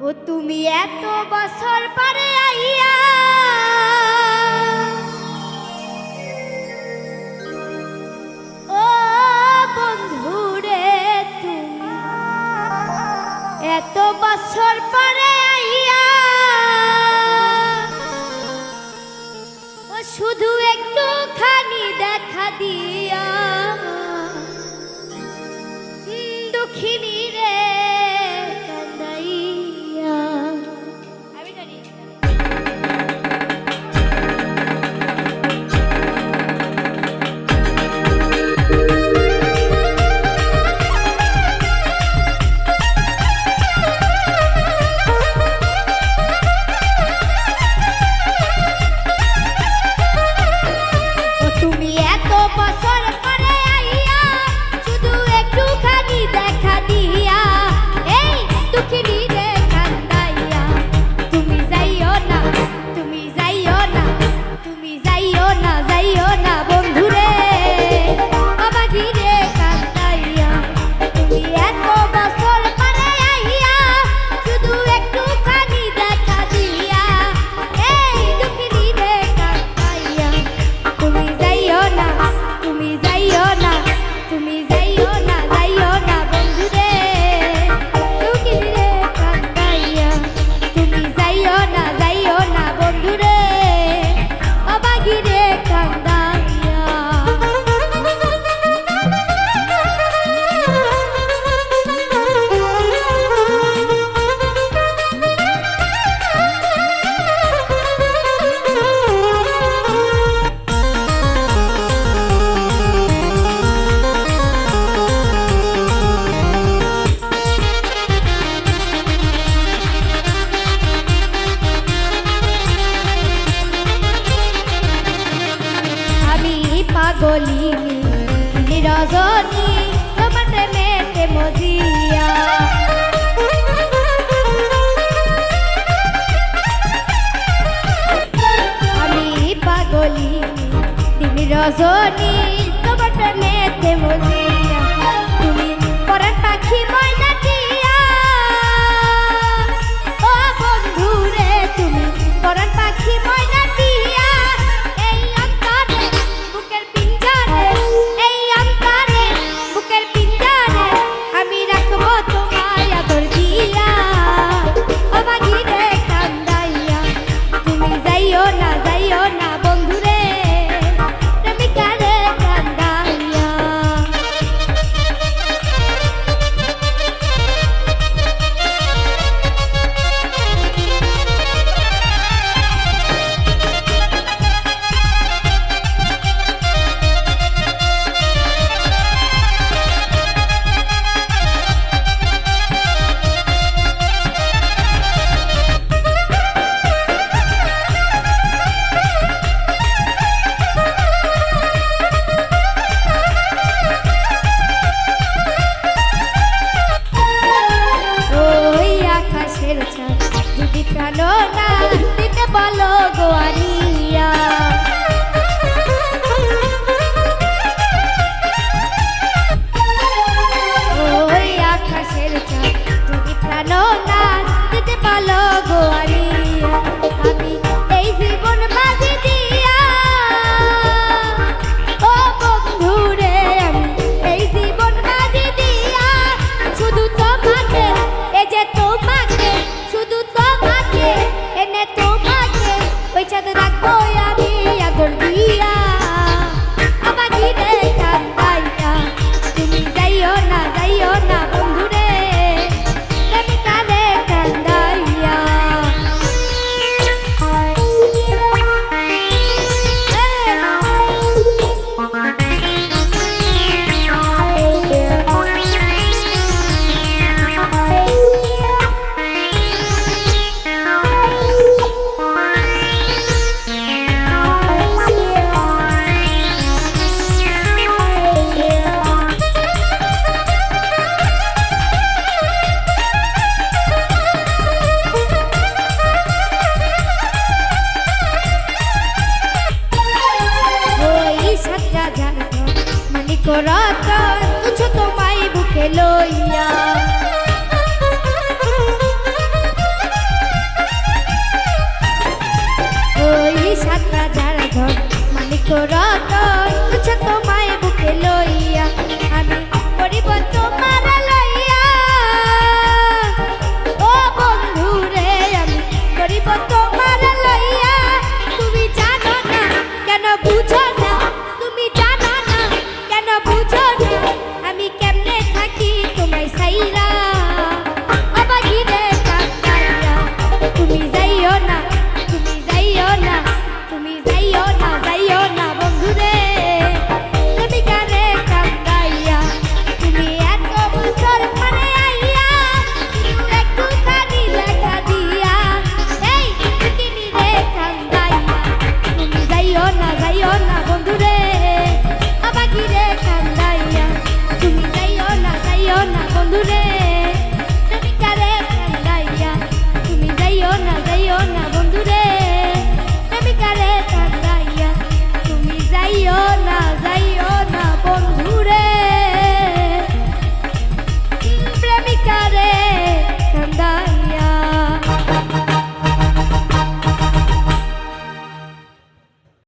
ও তুমি এত বছর পরে আইয়া ও বন্ধুরে তুমি এত বছর পরে আইয়া ও শুধু একটুখানি দেখা দিয়া দুঃখিনী রে কান্দাইয়া। আমি জানি তুমি এত বছর পরে আইয়া শুধু একটুখানি দেখা দিয়া এই দুঃখিনী রে কান্দাইয়া। তুমি যাইও না, তুমি যাইও না, তুমি যাইও না, যাইও না বন্ধুরে অবাগি রে কান্দাইয়া। তুমি এত বছর পরে আইয়া শুধু একটুখানি দেখা দিয়া এই দুঃখিনী রে কান্দাইয়া। তুমি যাইও না, তুমি যাইও না, তুমি যাইও না, যাইও না বন্ধুরে দুঃখিনী রে কান্দাইয়া। তুমি যাইও না, যাইও না বন্ধুরে অবাগি রে কান্দাইয়া। আমি পাগলিনী রজনী তোমার প্রেমেতে মজিয়া। আমি পাগলিনী রজনী তোমার প্রেমেতে মজিয়া। তুমি পরাণ পাখি ময়না দিয়া ও বন্ধুরে তুমি পরাণ পাখি ময়না দিয়া এই অন্তরে বুকের পিঞ্জরে, এই অন্তরে বুকের পিঞ্জরে আমি রাখবো তোমায় আদর দিয়া অবাগি রে কান্দাইয়া। তুমি যাইও না, যাইও না বন্ধুরে প্রেমিকা রে কান্দাইয়া। যাইও না